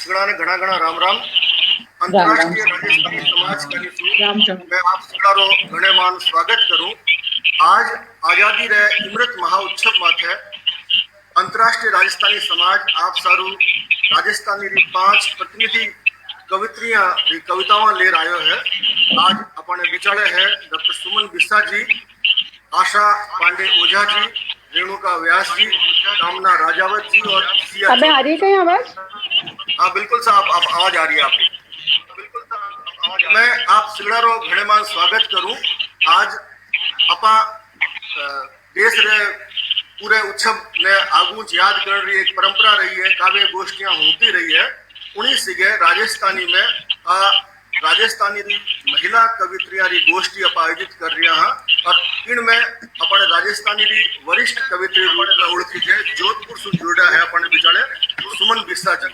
सगड़ा ने घना घना राम राम। अंतरराष्ट्रीय राजस्थानी समाज का मैं आप सगड़ा घने मान स्वागत करूं। आज आजादी रे अमृत महाउत्सव माथे अंतरराष्ट्रीय राजस्थानी समाज आप सारू राजस्थानी री 5 प्रतिनिधि कवित्रियां री कवितावां लेर आयो है। आज अपने बिचारे है डॉक्टर सुमन बिस्सा जी, आशा पांडे ओझा जी, रेणुका व्यास जी, कामना राजावत जी और अबे आ रही है कहीं आवाज? हाँ बिल्कुल साहब, आप आवाज आ रही है आपकी। बिल्कुल साहब, मैं आप सगड़ा घणे मान स्वागत करूं। आज अपा देश रे पूरे उत्सव ने आगू याद कर रही एक परंपरा रही है, काव्य गोष्ठियां होती रही है। उन्हीं सिगे राजस्थानी में राजस्थानी महिला कवित्रियां री गोष्ठी आप आयोजित कर रहा है और इनमें अपने राजस्थानी री वरिष्ठ कवित्री ओळखी है, जोधपुर से जुड़ा है अपने बिचारे सुमन बिस्सा जी।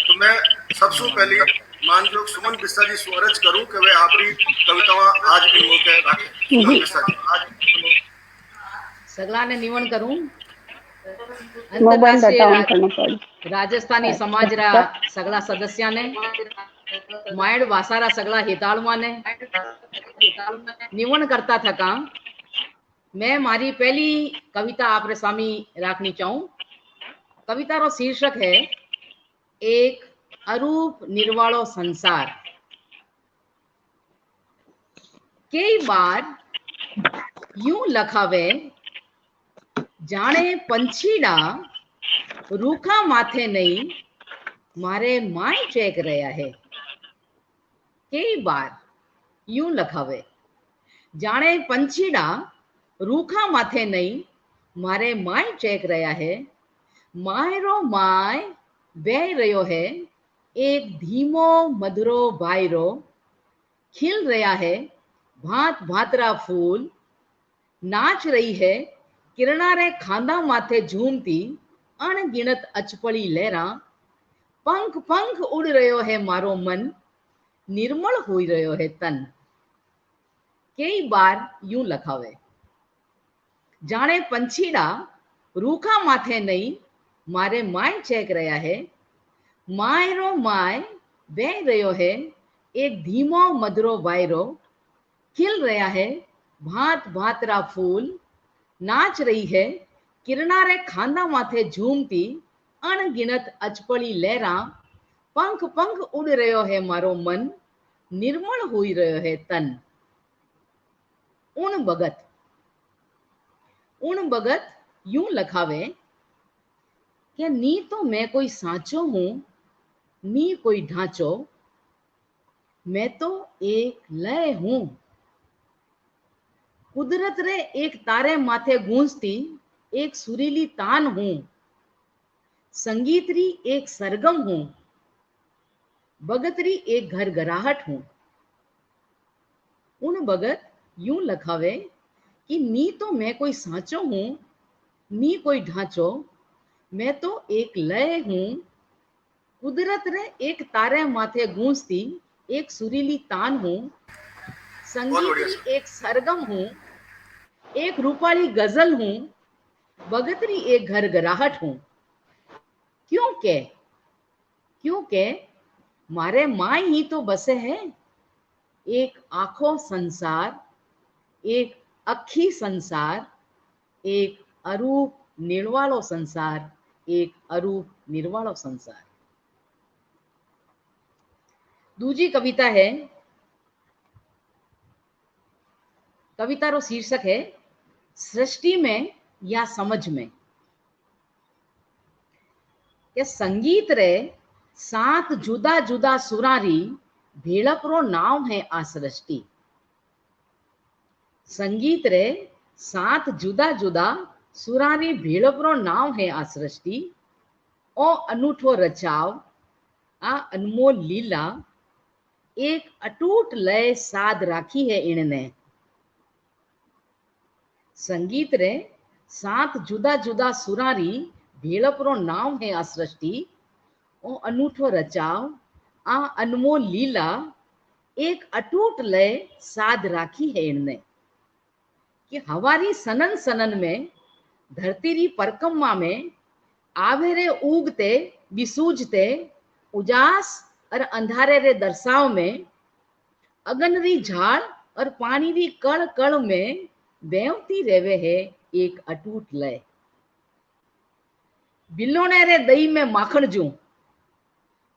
तो मैं सबसे पहले मानयोग सुमन बिस्सा जी से अर्ज करूं कि वे आपरी कवितावां आज के मौके रखें। सुमन बिस्सा जी आज सगला ने निमन करूं। अंतरराष्ट्रीय राजस्थानी समाज रा सगला सदस्य ने मायड़ वासारा सगला हितालुआ ने निमन करता थका। मैं मारी पहली कविता आपरे सामी राखनी चाहूं। कविता रो शीर्षक है एक अरूप निर्वाणो संसार। कई बार यूं लखावे जाने पंछीड़ा रूखा माथे नहीं मारे माय चेक रहा है। कई बार यूं लखावे जाने पंछीड़ा रूखा माथे नहीं मारे माय चेक रहा है। मायरो माय बह रहो है एक धीमो मधुरो बायरो। खिल रहा है भांत भातरा फूल। नाच रही है किरणा रे खांदा माथे झूमती अणगिनत अचपड़ी लहरा। पंख पंख उड़ रहो है मारो मन निर्मल हो रहो है तन। कई बार यूं लखावे जाने पंछीड़ा रूखा माथे नहीं मारे माय चेक रहा है। मायरो माय बह रहो है एक धीमो मधुरो वायरो। खिल रहा है भांत भातरा फूल। नाच रही है किरणा रे खांदा माथे झूमती अणगिनत अचपड़ी लहरा। पंख पंख उड़ रहो है मारो मन निर्मल हो रहो है तन। उन भगत यूं लखावे कि नी तो मैं कोई सांचो हूं नी कोई ढांचो। मैं तो एक लय हूं कुदरत रे एक तारे माथे गूंजती एक सुरीली तान हूं। संगीतरी एक सरगम हूं भगतरी एक घर गराहट हूं। उन भगत यूं लखावे कि नी तो मैं कोई सांचो हूं नी कोई ढांचो। मैं तो एक लय हूं कुदरत रे एक तारे माथे गूंजती एक सुरीली तान हूं। संगीतरी एक सरगम हूं एक रूपाली गजल हूं भगतरी एक घर गराहट हूं। क्योंकि मारे माय ही तो बसे है एक आखो संसार एक अखी संसार एक अरूप निर्वालो संसार एक अरूप निर्वालो संसार। दूजी कविता है, कविता रो शीर्षक है सृष्टि में या समझ में। के संगीत रे 7 जुदा जुदा सुरारी भेड़परो नाम है आ सृष्टि। संगीत रे 7 जुदा जुदा सुरारी भेड़परो नाम है आ सृष्टि। ओ अनूठो रचाव आ अनमोल लीला एक अटूट लय साध राखी है इनने। संगीत रे 7 जुदा जुदा सुरारी भेड़परो नाम है आ सृष्टि। ओ अनूठो रचाव आ अनमोल लीला एक अटूट लय साध राखी है इनने। कि हवारी सनन सनन में धरती री परकम्मा में आवेरे उगते बिसूझते उजास और अंधारे रे दर्शाव में अगन री झाड़ और पानी री कण कण में बेवती रेवे है एक अटूट लय। बिलोने रे दही में माखण जू,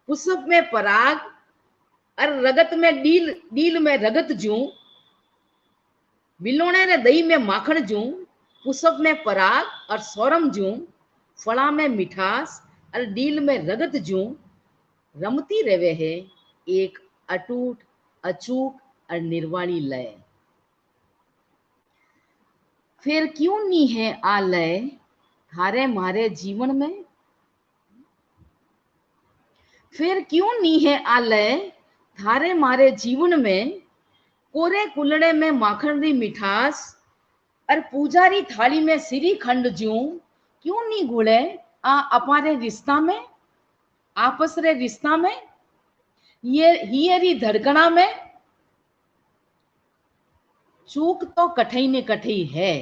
पुष्प में पराग और रगत में डील डील में रगत जू। बिलोने रे दही में माखण जू, पुष्प में पराग और सोरम जू, फला में मिठास और डील में रगत जू रमती रेवे है एक अटूट अचूक और निर्वाणी लय। फिर क्यों नी है आ लय थारे मारे जीवन में? फिर क्यों नी है आ लय थारे मारे जीवन में? कोरे कुलड़े में माखन री मिठास और पूजारी थाली में सिरी खंड जू क्यों नी घुले आ अपारे रिश्ता में, आपस रे रिश्ता में, ये री धड़कना में? चूक तो कठई ने कठई है,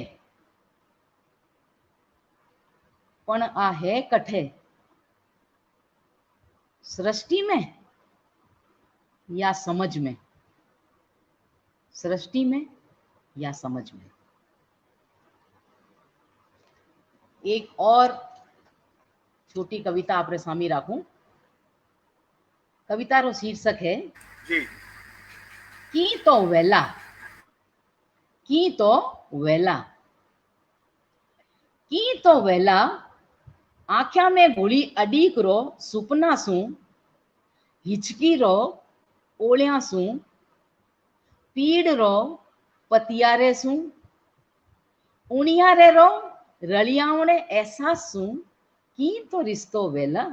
पण आ है कठे सृष्टि में या समझ में? सृष्टि में या समझ में? एक और छोटी कविता आपरे सामने राखूं। कविता रो शीर्षक है जी की तो वेला। की तो वेला। की तो वेला आख्या में घोड़ी अडीक रो सुपना सू, हिचकी रो ओलिया सू, पीड़ रो पतियारे सू, उणियारे रो रलियावणे एहसास सू की तो रिश्तो वेला।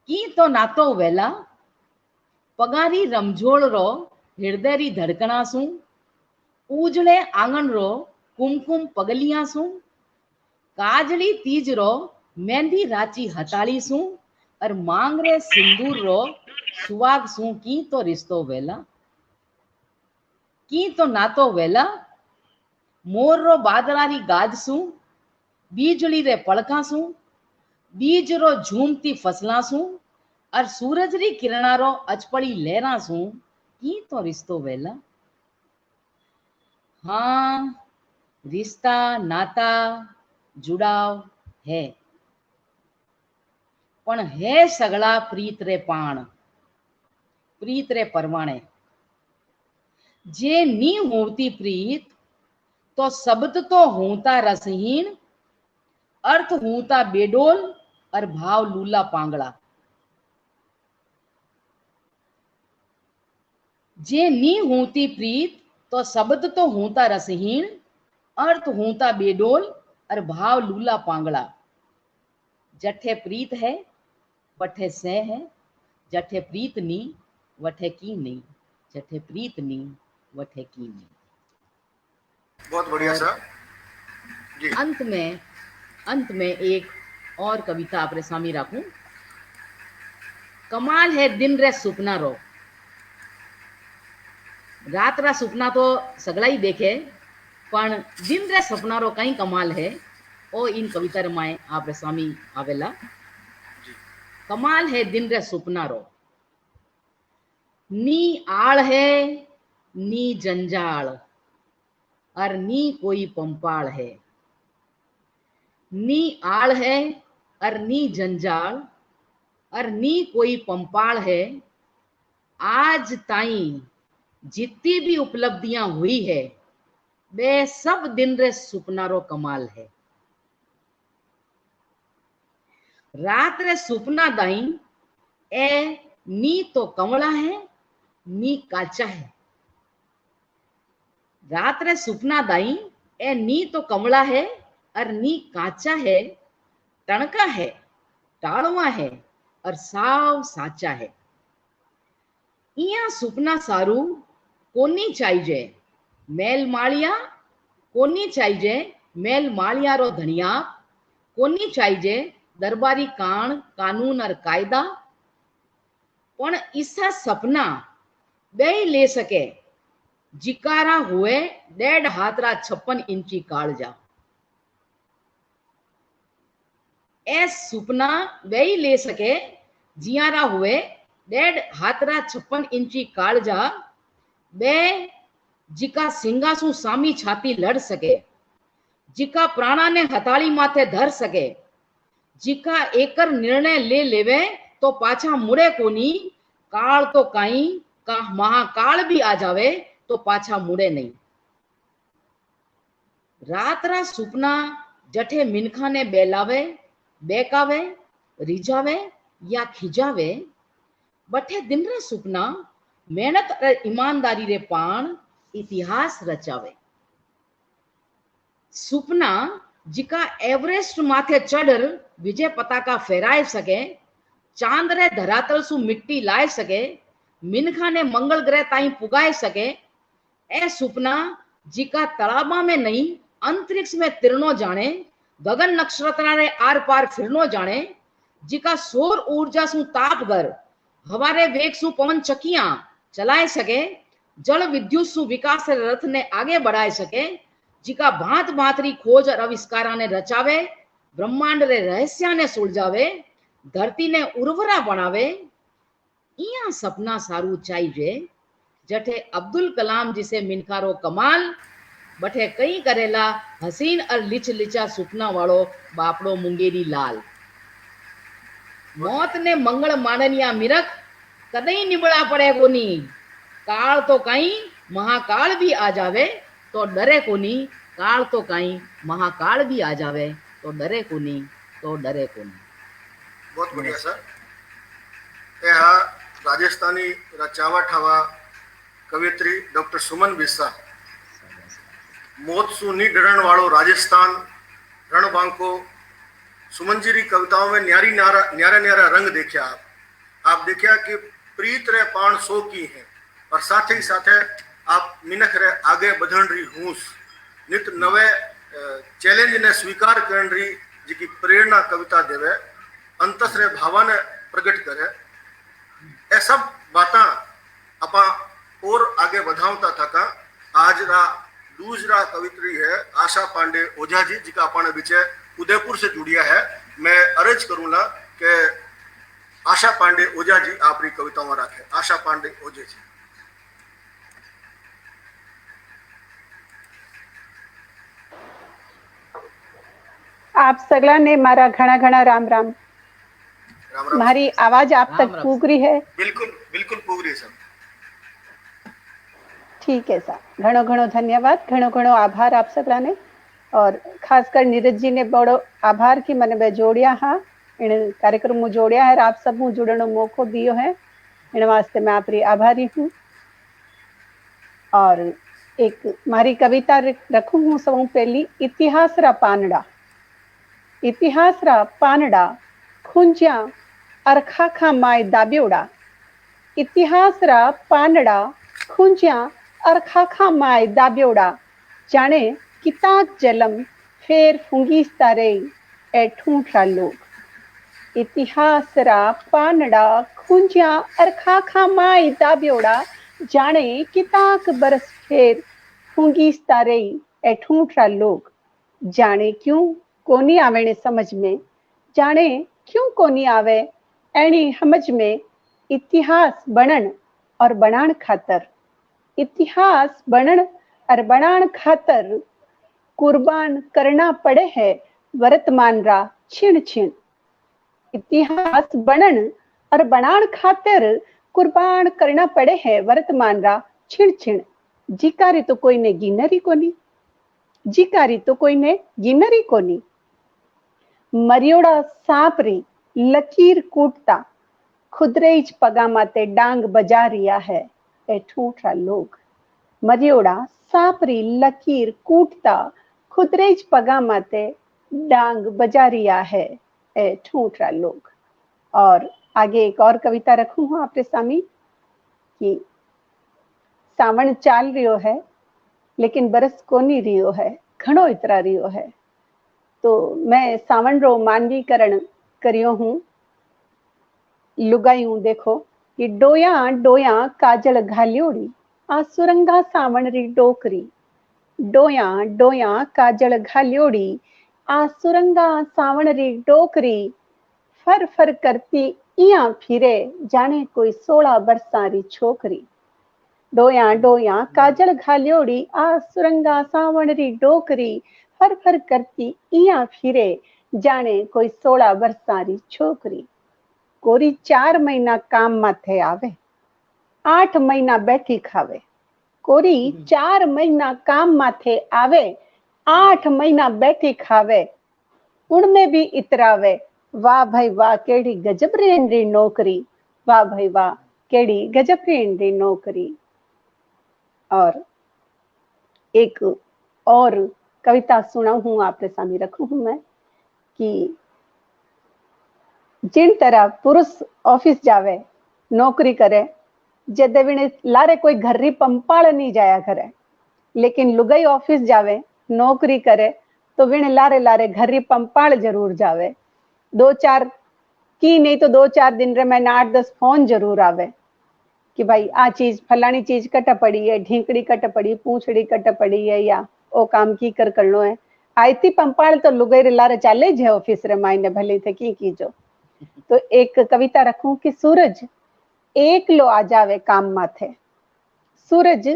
की तो नातो वेला पगारी रमझोड़ रो हृदय री धड़कना सू, उजड़े आंगन रो कुमकुम पगलियां सू, काजली तीज रो मेहंदी राची हताली सू और मांग रे सिंदूर रो सुवाग सू की तो रिश्तो वेला। की तो नातो वेला मोर रो बादरारी गाज सू, बीजली रे पड़का सू, बीज रो झूमती फसला सू और सूरज री किरणा रो अचपड़ी लहरा सू की तो रिश्तो वेला। हाँ, रिश्ता नाता जुड़ाव है, पण है सगळा प्रीत रे पाण, प्रीत रे परवाणे। जे नी होती प्रीत तो शब्द तो होता रसहीन, अर्थ होता बेडोल और भाव लूला पांगड़ा। जे नी होती प्रीत तो शब्द तो होता रसहीन, अर्थ होता बेडोल और भाव लूला पांगड़ा। जठे प्रीत है वठे सह है, जठे प्रीत नी वठे की नहीं, जठे प्रीत नी वठे की नहीं। बहुत बढ़िया सर जी। अंत में एक और कविता आपरे सामने राखूं। कमाल है दिन रे सुपना रो। रात रा सुपना तो सगला ही देखे, पण दिन रे सपना रो कई कमाल है ओ इन कविता रे माए आपरे सामने आवेला। कमाल है दिन रे सुपना रो, नी आड़ है नी जंजाल और नी कोई पंपाल है। नी आड़ है और नी जंजाल और नी कोई पंपाल है। आज ताई जितनी भी उपलब्धियां हुई है वे सब दिन रे सुपना रो कमाल है। रात रे सुपना दाई ए नी तो कमला है नी काचा है। रात रे सुपना दाई ए नी तो कमला है और नी काचा है, टणका है, टाड़वा है और साव साचा है। इया सुपना सारू कोनी चाहिए मेल मालिया, कोनी चाहिए मेल मालिया रो धनिया, कोनी चाहिए दरबारी कान कानून और कायदा, पण इसा सपना बे ले सके जिकारा हुए 1.5 हाथ रा 56 इंची कालजा। ए सुपना वे ले सके जियारा हुए 1.5 हाथरा 56 इंची काळजा बे जिका सिंगासू सामी छाती लड़ सके, जिका प्राणा ने हथाड़ी माथे धर सके, जिका एकर निर्णय ले लेवे तो पाछा मुड़े कोनी, काल तो काई का महाकाल भी आ जावे तो पाछा मुड़े नहीं। रातरा सुपना जठे मिनखा ने बेलावे, बेकावे, रिझावे या खिजावे, बठे दिन रा सुपना मेहनत और ईमानदारी रे पाण इतिहास रचावे। सुपना जिका एवरेस्ट माथे चढ़ विजय पताका फहराए सके, चांद रे धरातल सु मिट्टी लाए सके, मिनखा ने मंगल ग्रह ताई पुगाए सके, ए सुपना जिका तलाबा में नहीं अंतरिक्ष में तिरनो जाने, गगन नक्षत्र रे आर पार फिरनो जाने, जिका सौर ऊर्जा सु ताप कर हवारे वेग सु पवन चकियां चलाए सके, जल विद्युत सु विकास रथ ने आगे बढ़ाए सके, जिका भांत भांतरी खोज और आविष्कारा ने रचावे, ब्रह्मांड रे रहस्या ने सुलझावे, धरती ने उर्वरा बनावे, इया सपना सारू चाहिए जठे अब्दुल कलाम जिसे मिनकारो कमाल, बठे कई करेला हसीन और लिच लिचा सुपना वालो बापड़ो मुंगेरी लाल। मौत ने मंगल माननिया मिरख कदई निबड़ा पड़े कोनी, काल तो कई महाकाल भी आ जावे तो डरे कोनी, काल तो कई महाकाल भी आ जावे तो डरे कोनी, तो डरे कोनी। बहुत बढ़िया सर। ये हाँ राजस्थानी रचावट हवा कवित्री डॉक्टर सुमन बिस्सा, मौत सु नी डरण वालो राजस्थान रणबांको, सुमन जी री कविताओं में न्यारी न्यारा न्यारा रंग देखा आप देखा कि प्रीत रे पाण सो की है और साथ ही साथ आप मिनख रे आगे बढ़न रही हूस, नित नवे चैलेंज ने स्वीकार करन रही जी प्रेरणा कविता देवे, अंतस रे भावा ने प्रकट करे, ए सब बातें अपा और आगे बढ़ावता था। आज रा दूसरा कवित्री है आशा पांडे ओझा जी, जिका अपने बीचे उदयपुर से जुड़िया है। मैं अर्ज करूंगा कि आशा पांडे ओझा जी आपरी कविताओं रखे। आशा पांडे ओझा जी। आप सगला ने मारा घना घना राम राम। राम राम। मारी आवाज आप राम तक राम। पूग रही है? बिल्कुल बिल्कुल पूग रही है सर। ठीक है सर, घणो घणो धन्यवाद, घणो घणो आभार आप सगला ने, और खासकर नीरज जी ने बड़ो आभार की मन में जोड़िया हाँ इन कार्यक्रम में जोड़िया है, आप सब मुझ जुड़ने मौको दियो है, इन वास्ते मैं आपरी आभारी हूँ। और एक मारी कविता रखूं हूँ सबों पहली, इतिहास रा पानड़ा। इतिहास रा पानड़ा खुंजिया अरखा खा माय दाब्योड़ा, इतिहास रा पानड़ा खुंजिया अरखा खा माय दाब्योड़ा, जाने किताक जलम फेर फुंगीस्ता रे ए ठूठा लोग। इतिहास रा पानड़ा खुंजिया अरखा खा माय दाब्योड़ा, जाने किताक बरस फेर फुंगीस्ता रे ए ठूठा लोग। जाने क्यों कोनी आवे ने समझ में, जाने क्यों कोनी आवे एनी समझ में, इतिहास बनन और बनाण खातर, इतिहास बनन और बनाण खातर कुर्बान करना पड़े है वर्तमान रा छिण छिण। इतिहास बनन और बनाण खातिर कुर्बान करना पड़े है वर्तमान रा छिण छिण। जिकारी तो कोई ने गिनरी कोनी, जिकारी तो कोई ने गिनरी कोनी। मरियोड़ा सांप री लकीर कूटता खुदरेज पगा माते डांग बजा रिया है ए ठूठा लोग। मरियोड़ा सांप री लकीर कूटता खुदरेज पगा माते डांग बजा रिया है ए ठूठा लोग। और आगे एक और कविता रखूं हूं आपके सामने कि सावण चाल रियो है लेकिन बरस कोनी रियो है, घणो इतरा रियो है। तो मैं सावण रो मानवीकरण करियो हूं। लुगायूं देखो कि डोया डोया काजल घाल्योड़ी, आ सुरंगा सावण री डोकरी। डोया डोया काजल घाल्योड़ी, आ सुरंगा सावण री डोकरी। फर फर करती इया फिरे जाने कोई 16 बरसारी छोकरी। डोया डोया काजल घाल्योड़ी आ सुरंगा सावण री डोकरी। फर फर करती इया फिरे जाने कोई 16 बरसारी छोकरी। कोरी 4 महीना काम माथे आवे, 8 महीना बैठी खावे। कोरी 4 महीना काम माथे आवे, 8 महीना बैठी खावे। उनमें भी इतरावे, वाह भाई वाह केड़ी गजब रेन री नौकरी। वाह भाई वाह केड़ी गजब रेन री नौकरी। और एक और कविता सुनाऊं हूं, आपके सामने रखूं हूं मैं कि जिन तरह पुरुष ऑफिस जावे, नौकरी करे, जदे विने लारे कोई घर री पंपाल नहीं जाया करे, लेकिन लुगाई ऑफिस जावे, नौकरी करे तो विने लारे लारे घर री पंपाल जरूर जावे। 2-4 की नहीं तो 2-4 दिन रे मैं 8-10 फोन जरूर आवे कि भाई आ चीज फलानी चीज कट पड़ी है, ढींकड़ी कट पड़ी, पूंछड़ी कट पड़ी है, या ओ काम की कर करनो है। आईती पंपाल तो लुगाई रे लारे चाले जे ऑफिस रे मायने भले थे की कीजो। तो एक कविता रखूं कि सूरज एकलो आ जावे काम माथे। सूरज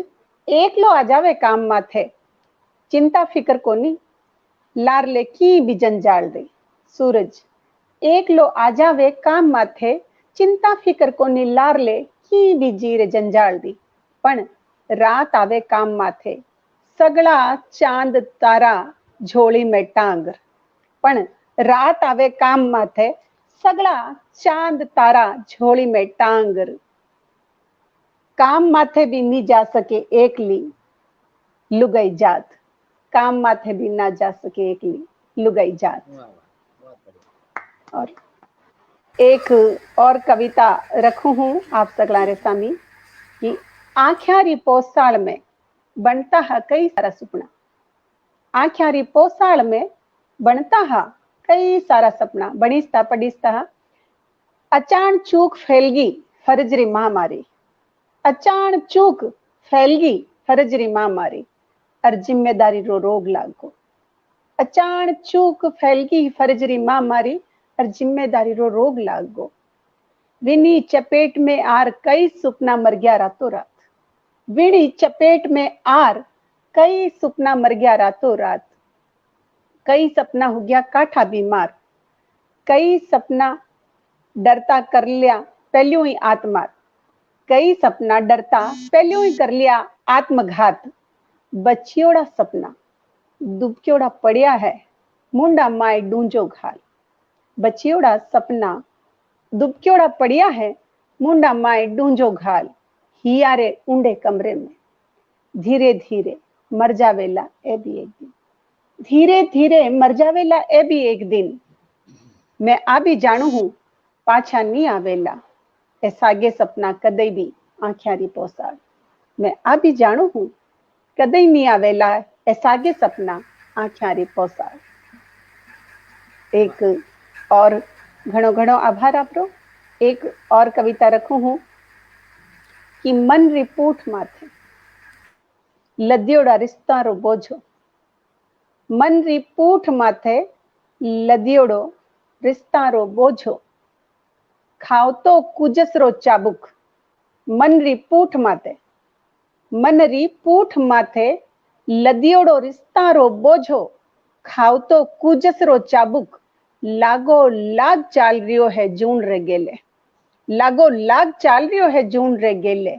एकलो आ जावे काम माथे, चिंता फिकर कोनी, लार ले की भी जंजाल दे। सूरज एकलो आ जावे काम माथे, चिंता फिकर कोनी, लार ले की भी जीरे जंजाल दी। पण रात आवे काम माथे, सगळा चांद तारा झोली में टांगर। पण रात आवे काम माथे, सगळा चांद तारा झोली में टांगर। काम माथे भी नहीं जा सके एकली लुगाई जात। काम माथे भी ना जा सके एकली लुगाई जात। और एक और कविता रखू हूं आप सगलारे सामी कि आख्यारी पोसाल में बनता है कई सारा सपना। आख्यारी पोसाल में बनता है कई सारा सपना। बणिस्ता पडिस्ता अचान चूक फैलगी फर्जरी महामारी। अचान चूक फैलगी फर्जरी महामारी और जिम्मेदारी रो रोग लागो। अचान चूक फैलगी फर्जरी महामारी और जिम्मेदारी रो रोग लागो। विनी चपेट में आर कई सपना मर गया रातों रात। विनी चपेट में आर कई सपना मर गया रातों रात। कई सपना हो गया काठा बीमार। कई सपना डरता कर लिया पहलू ही आत्मा। कई सपना डरता पहलू ही कर लिया आत्मघात। बच्चियोड़ा सपना दुबक्योड़ा पड़िया है, मुंडा माए डूंजो घाल। बच्चियोड़ा सपना दुबक्योड़ा पड़िया है, मुंडा माए डूंजो घाल। हियारे ऊंडे कमरे में धीरे धीरे मर जावेला ए भी एक दिन। धीरे धीरे मर जावेला ए भी एक दिन। मैं आ भी जानू हूं पाछा नहीं आवेला ए सागे सपना कदे भी आख्यारी पोसाड़। मैं आ भी जानू हूं कदे नहीं आवेला ए सागे सपना आख्यारी पोसाड़। एक और घणो घणो आभार आपरो। एक और कविता रखू हूं कि मन री पूठ माथे लद्योड़ा रिश्ता रो बोझो। मन री पूठ माथे लद्योड़ो रिश्ता रो बोझो। खाओ तो कुजस रो चाबुक मन री पूठ माथे। मन री पूठ माथे लद्योड़ो रिश्ता रो बोझो। खाओ तो कुजस रो चाबुक लागो लाग चाल रियो है जून रे गेले। लागो लाग चाल रियो है जून रे गेले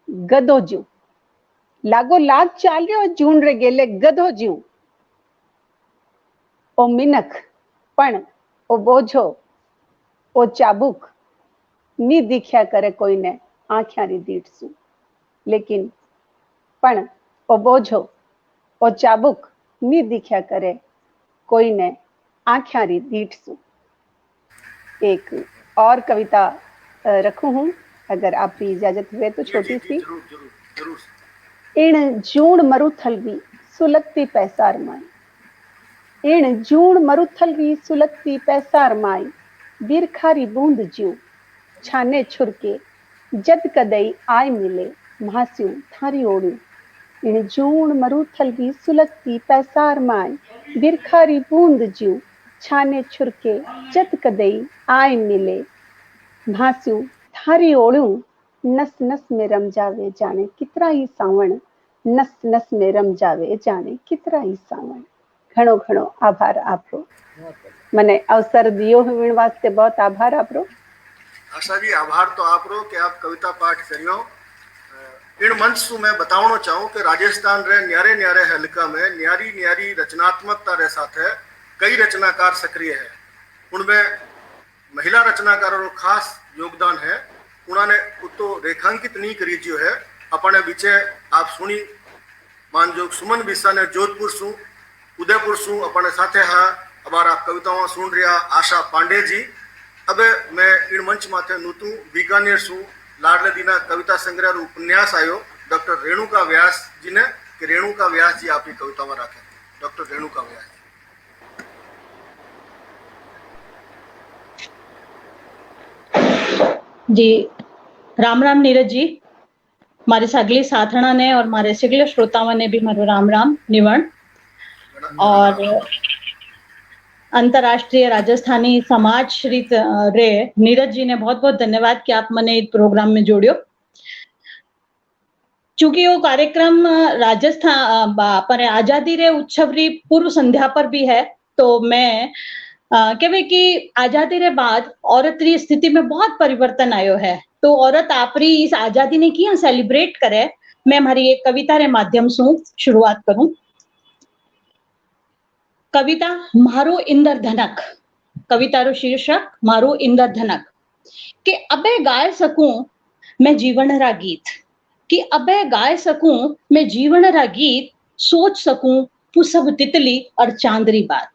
गधो ज्यू। लागो लाग चाल रियो जून रे गेले गधो ज्यू। ओ मिनख पण ओ बोझो ओ चाबुक नी दिख्या करे कोई ने आख्यारी दीठ सु। लेकिन पण ओ बोझो ओ चाबुक नी दिख्या करे कोई ने आख्यारी दीठ सु। एक और कविता रखू हूं, अगर आपकी इजाजत हुए तो छोटी सी। जरूर जरूर जरूर। इण जूण मरुथलवी सुलगती पैसार माई। इण जूण मरुथलवी सुलगती पैसार माई। बिरखारी बूंद ज्यू छाने छुरके जद कदई आय मिले महास्यू थारी ओड़ू। इन जूण मरुथलवी सुलगती पैसार माई। बिरखारी बूंद ज्यू छाने छुरके जद कदई आय मिले भास्यूं थारी ओळ्यूं नस नस में रमजावे जाने कितरा ही सावण नस नस में रमजावे जाने कितरा ही सावण। घणो घणो आभार आपरो, मने अवसर दियो हुण वास्ते बहुत आभार आपरो। आशा जी आभार तो आपरो कि आप कविता पाठ करियो। इन मंच सु मैं बतावनो चाहूं कि राजस्थान रे न्यारे न्यारे हल्का में न्यारी न्यारी रचनात्मकता रे साथ है कई रचनाकार सक्रिय है। उनमें महिला रचनाकारों रो खास योगदान है। उन्होंने तो रेखांकित नहीं करी जो है अपने बीचे आप सुनी मानजोग सुमन बिस्सा ने जोधपुर सु उदयपुर सु अपने साथे हा अबार आप कविताओं सुन रहा आशा पांडे जी। अब मैं इन मंच माथे नूतू बीकानेर सु लाडले दीना कविता संग्रह रो उपन्यास आयो डॉक्टर रेणुका व्यास जी ने कि रेणुका व्यास जी आपकी कविता में रखे। डॉक्टर रेणुका व्यास जी, राम राम नीरज जी, मारे सगले साथणा ने और मारे सगले श्रोताओं ने भी मारो राम राम निवण। और अंतरराष्ट्रीय राजस्थानी समाज श्री रे नीरज जी ने बहुत बहुत धन्यवाद कि आप मने इस प्रोग्राम में जोड़ियो। चूंकि वो कार्यक्रम राजस्थान पर आजादी रे उत्सव री पूर्व संध्या पर भी है, तो मैं कहवे कि आजादी रे बाद औरत री स्थिति में बहुत परिवर्तन आयो है। तो औरत आपरी इस आजादी ने किया सेलिब्रेट करे, मैं हमारी एक कविता रे माध्यम से शुरुआत करूं। कविता मारो इंद्रधनक, कविता रो शीर्षक मारो इंद्रधनक। कि अबे गाय सकूं मैं जीवन रा गीत, कि अबे गाय सकूं मैं जीवन रा गीत, सोच सकूं पुसब तितली और चांदरी बात।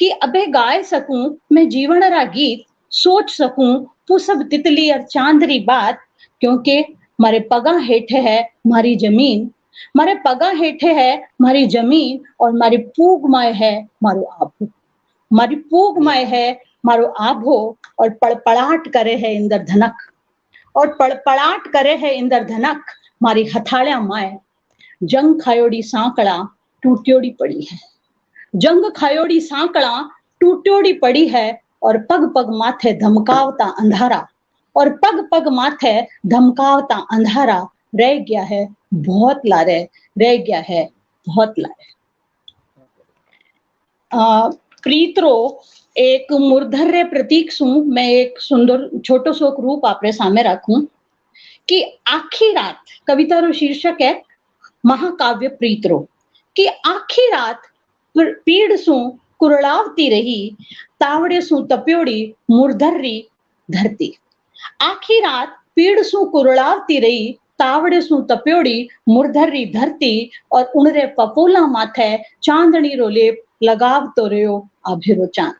कि अबे गाय सकूं मैं जीवन रा गीत, सोच सकूं पुसब तितली और चांदरी बात। क्योंकि मारे पगा हेठे है मारी जमीन, मारे पगा हेठे है मारी जमीन, और मारी पूग माय है मारो आभो, मारी पूग माय है मारो आभो। और पड़पड़ाट करे है इंद्रधनक, और पड़पड़ाट करे है इंद्रधनक, मारी हथाड़िया माय जंग खायोड़ी सांकड़ा टूट्योड़ी पड़ी है। जंग खायोड़ी सांकड़ा टूट्योड़ी पड़ी है, और पग पग माथे धमकावता अंधारा, और पग पग माथे धमकावता अंधारा। रह गया है बहुत लारे, रह गया है बहुत लारे। प्रीतरो एक मुरधर प्रतीक सु मैं एक सुंदर छोटो सो रूप आपरे सामने रखूं कि आखी रात, कविता रो शीर्षक है महाकाव्य प्रीतरो। कि आखी रात पीड़ सु कुरलावती रही, तावड़े सु तप्योड़ी मुरधरी धरती। आखी रात पीड़ सु कुरलावती रही, तावड़े सु तप्योड़ी मुरधरी धरती। और उनरे पपोला माथे चांदनी रो लेप लगाव तो रहो आभेरो चांद।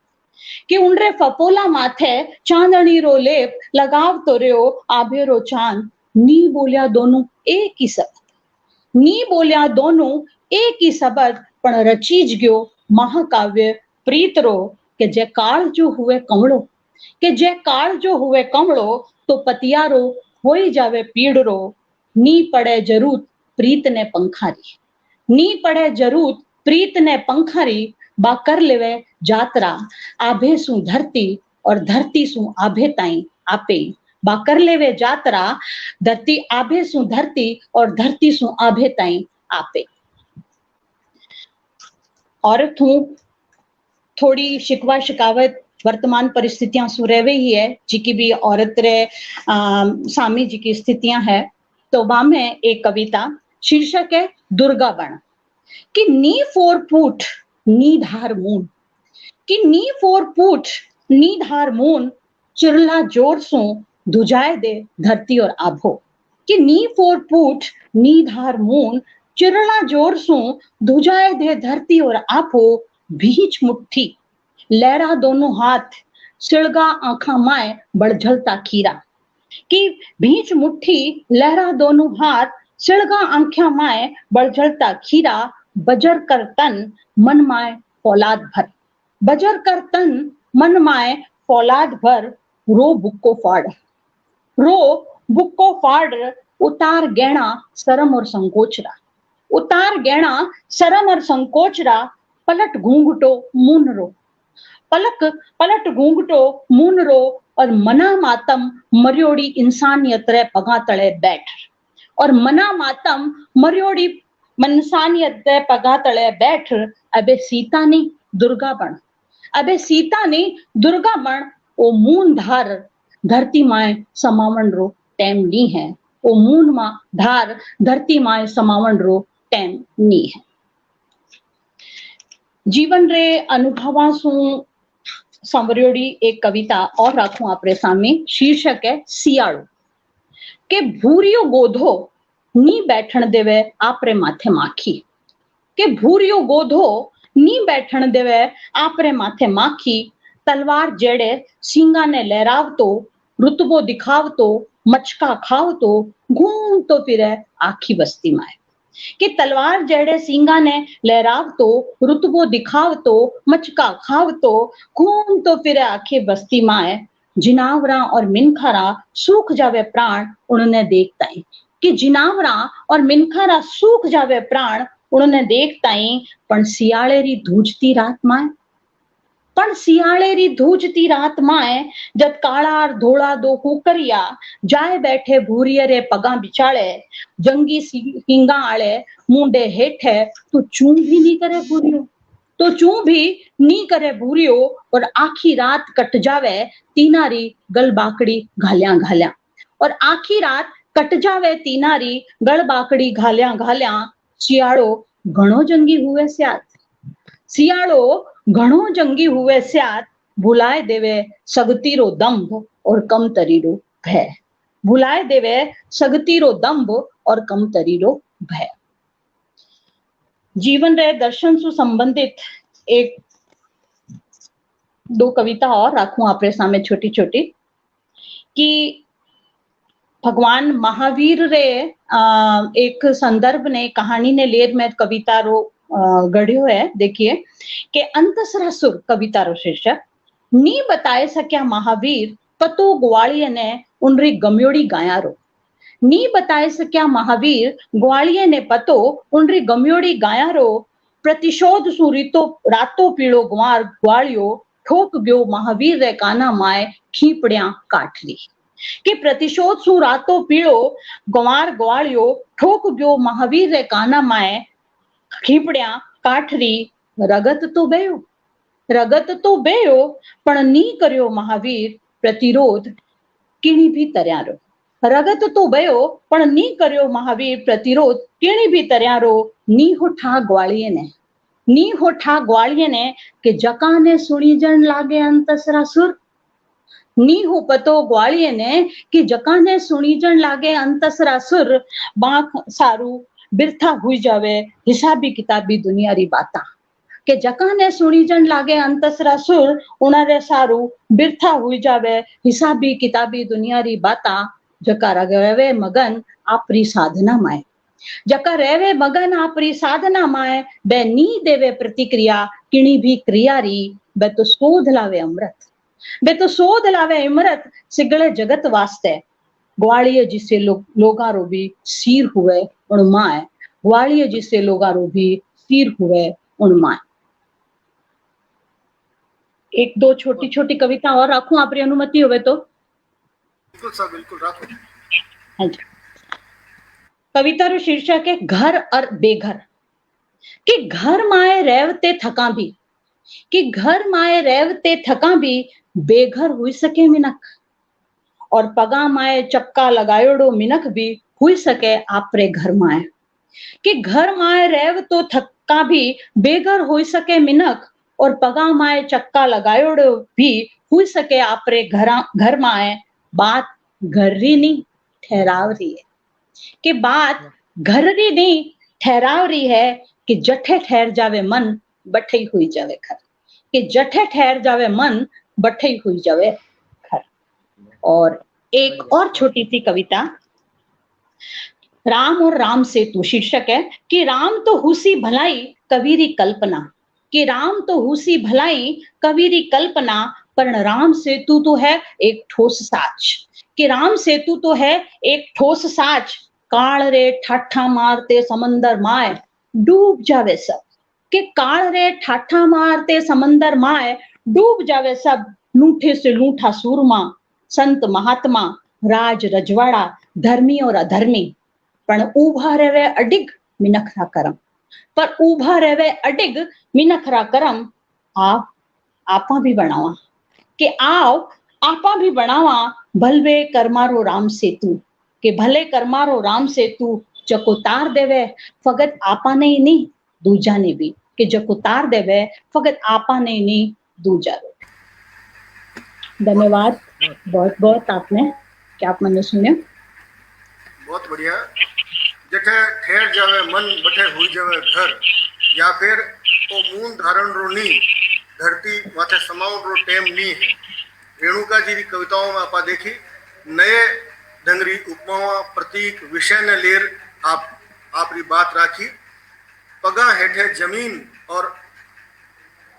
कि उनरे पपोला माथे चांदनी रो लेप लगाव तो रहो आभेरो चांद। नी बोलिया दोनों एक ही शब्द, नी बोलिया दोनों एक ही शब्द, पण रचीज गयो महाकाव्य प्रीतरो। के जे काल जो हुए कमड़ो, के जे काल जो हुए कमड़ो, तो पतियारो होई जावे पीड़रो। नी पड़े जरूरत प्रीत ने पंखारी, नी पड़े जरूरत प्रीत ने पंखारी। बा कर लेवे जात्रा आभे सु धरती, और धरती सु आभे ताई आपे। बा कर लेवे जात्रा धरती आभे सु धरती, और धरती सु आभे ताई आपे। औरत हूं थोड़ी शिकवा शिकावत वर्तमान परिस्थितियां सु रह ही है, जिकी भी औरत रे सामी जी की स्थितियां है। तो वहां में एक कविता शीर्षक है दुर्गा बन। कि नी फोर फूट नी धार मून, कि नी फोर फूट नी धार मून, चिरला जोर सु दुजाए दे धरती और आभो। कि नी फोर फूट नी धार मून, चिरला जोर सु दुजाए दे धरती और आभो। बीच मुट्ठी लहरा दोनों हाथ, सिड़गा आंखा माए बढ़झलता खीरा। कि बीच मुट्ठी लहरा दोनों हाथ, सिड़गा आंखा माए बढ़झलता खीरा। बजर कर तन मन माए फौलाद भर, बजर कर तन मन माए फौलाद भर। रो बुक्को फाड़, रो बुक्को फाड़, उतार गहना शर्म और संकोचरा, उतार गहना शर्म और संकोचरा। पलट घूंघटो मून रो, पलट घूंघटो मून रो, और मना मातम मरियोड़ी इंसानियत रे पगा तले बैठ और मना मातम मरियोड़ी इंसानियत रे पगा तले बैठ अबे सीता ने दुर्गा बन अबे सीता ने दुर्गा बन ओ मून धार धरती माए समावण रो टेम नी है ओ मून मा धार धरती माए समावण रो टेम नी है। जीवन रे अनुभवा सु संवरियोड़ी एक कविता और रखूं आपरे सामने। शीर्षक है सियाड़ो के भूरियो गोधो नी बैठन देवे आपरे माथे माखी के भूरियो गोधो नी बैठन देवे आपरे माथे माखी तलवार जेड़े सींगा ने लहरावतो रुतबो दिखावतो मचका खावतो घूमतो फिरे आखी बस्ती माए कि तलवार जेड़े सींगा ने लहरावतो रुतबो दिखावतो मचका खावतो घूमतो फिरे आखी बस्ती माए जिनावरा और मिनखारा सूख जावे प्राण उन्होंने देखता है कि जिनावरा और मिनखारा सूख जावे प्राण उन्होंने देखता है पण सियाळेरी धूजती रात माए पण सियाळेरी धूजती रात माए जब काळार धोळा दो हुकरिया जाए बैठे भूरिये रे पगा बिचाले जंगी हिंगा आले मुंडे हेठे तो चूं भी नहीं करे भूरियो तो चूं भी नहीं करे भूरियो और आखी रात कट जावे तीनारी गल बाकड़ी घाल्या घाल्या और आखी रात कट जावे तीनारी गल बाकड़ी घाल्या घाल्या सियाळो घणो जंगी हुए स्यात सियाळो घणो जंगी हुए स्यात भुलाए देवे सगतीरो दंभ और कमतरीरो भय भुलाए देवे सगतीरो दंभ और कमतरीरो भय। जीवन रे दर्शन से संबंधित एक दो कविता और रखूं आपरे सामने छोटी छोटी कि भगवान महावीर रे एक संदर्भ ने कहानी ने लेर में कविता रो गढ़ियो है। देखिए कि अंतसरासुर कविता रो शीर्षक नी बताए सक्या महावीर पतो ग्वालिये ने उनरी गम्योड़ी गाया रो नी बताए सक्या महावीर ग्वालिये ने पतो उनरी गम्योड़ी गाया रो प्रतिशोध सुरीतो रातो पीड़ो ग्वार ग्वालियो ठोक गयो महावीर रे काना माए खीपड़िया काठरी कि प्रतिशोध सु रातो पीड़ो ग्वार ग्वालियो ठोक गयो महावीर रे काना माए खीपड़िया काठरी रगत तो बेयो पण नी कर्यो महावीर प्रतिरोध किणी भी तर्यारो रगत तो बयो पण नी कर्यो महावीर प्रतिरोध किणी भी तर्यारो नी होठा ग्वालिये ने के जका ने सुणी जन लागे अंतसरासुर नी हो पतो ग्वालिये ने कि जका ने सुणी जन लागे अंतसरासुर बाख सारू बिरथा हुई जावे हिसाबी किताबी दुनिया री बाता के जका ने सुणी जन लागे अंतसरासुर उनारे सारू बिरथा हुई जावे हिसाबी किताबी दुनिया री बाता जका रवे मगन आपरी साधना माए जका रेवे मगन आपरी साधना माए बे नी देवे प्रतिक्रिया किणी भी क्रिया री बे तो शोध लावे अमृत सिगले जगत वास्ते ग्वालिये जिसे लोगारो भी सिर हुए उणमाए ग्वालिये जिसे लोगारो भी सिर हुए उणमाए। एक दो छोटी छोटी कविता और रखूं आपकी अनुमति होवे तो? बिल्कुल सर, बिल्कुल रखो। हाँ जी। कविता रो शीर्षक है घर और बेघर कि घर माए रेवते थका भी कि घर माए रेवते थका भी बेघर हुई सके मिनक और पगा माए चक्का लगायोड़ो मिनक भी हुई सके आपरे घर माए कि घर माए रेव तो थका भी बेघर हुई सके मिनक और पगा माए चक्का लगायोड़ो भी हुई सके आपरे घर माए बात घर्री नहीं ठहराव रही है कि बात घर्री नहीं ठहराव रही है कि जठे ठहर जावे मन बठे हुई जावे घर कि जठे ठहर जावे मन बठे हुई जावे घर। और एक और छोटी सी कविता राम और राम सेतु शीर्षक है कि राम तो हुसी भलाई कबीरी कल्पना कि राम तो हुसी भलाई कबीरी कल्पना पर राम सेतु तो है एक ठोस साच कि राम सेतु तो है एक ठोस साच काल रे ठाठा मारते समंदर माए डूब जावे सब कि काल रे ठाठा मारते समंदर माए डूब जावे सब लूठे से लूठा सूरमा संत महात्मा, राज रजवाड़ा, धर्मी और अधर्मी, पण ऊभा रहे अडिग मिनखरा करम। पर ऊभा रहे अडिग मिनखरा करम आपा भी बनावा कि आओ आपा भी बनावा भलवे कर्मारो राम सेतु, के भले कर्मारो राम सेतु जको तार देवे फगत आपा ने ही नहीं दूजा ने भी, कि जको तार देवे फगत आपा ने ही नहीं दूजा। धन्यवाद बहुत बहुत आपने, क्या आप मैंने सुने। बहुत बढ़िया। जठे ठहर जावे मन बठे हुई जावे घर, या फिर वो मून धारण रो नी धरती माथे समाउन रो टेम नी है। रेणुका जी की कविताओं में आपा देखी नए ढंगरी उपमाओं प्रतीक विषय ने लेर आप री बात राखी। पगा हेठे जमीन और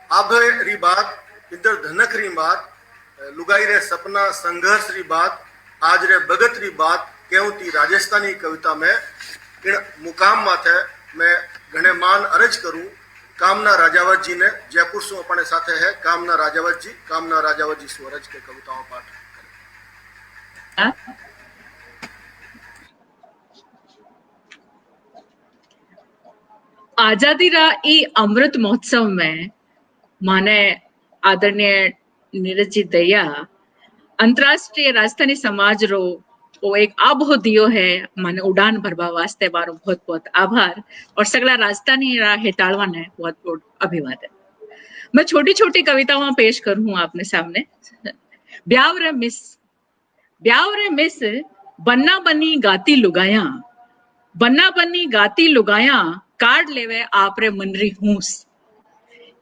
आभे री बात, इधर धनक री बात, लुगाई रे सपना संघर्ष री बात, आज रे भगत री बात केवती राजस्थानी कविता में इन मुकाम माथे मैं घणे मान अर्ज करूं कामना राजावत जी ने। जयपुर से अपने साथे है कामना राजावत जी स्वरज के कविताओं पाठ करें। आजादी रा ई अमृत महोत्सव में माने आदरणीय नीरज जी दया अंतरराष्ट्रीय राजस्थानी समाज रो वो एक आबो दियो है, माने उड़ान भरवा वास्ते बारो बहुत बहुत आभार और सगला राजस्थानी रा हेटाड़वा ने बहुत बहुत अभिवादन। मैं छोटी छोटी कविताओं पेश करूं आपने सामने। ब्याव रे मिस बन्ना बन्नी गाती लुगाया काट लेवे आपरे मनरी हूस,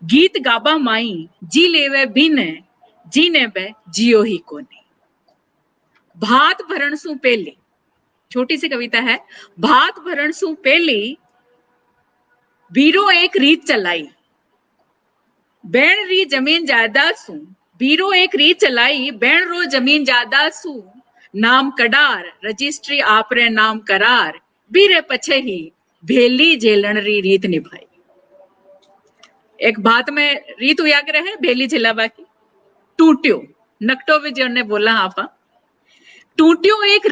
गीत गाबा माई जी लेवे बिन जीने बे जियो ही कोनी। भात भरण सु पहली, छोटी सी कविता है। भात भरण सु पहली बीरो एक रीत चलाई, बैण री जमीन जायदाद सु बीरो एक रीत चलाई, बैण रो जमीन जायदाद सु नाम कडार रजिस्ट्री आपरे नाम करार, बीरे पछे ही भेली झेलण री रीत निभाई। एक बात में रीत उजागर है भेली झेलावा की। टूट्यो नकटो विजय ने बोला आपा, टूट्यो एक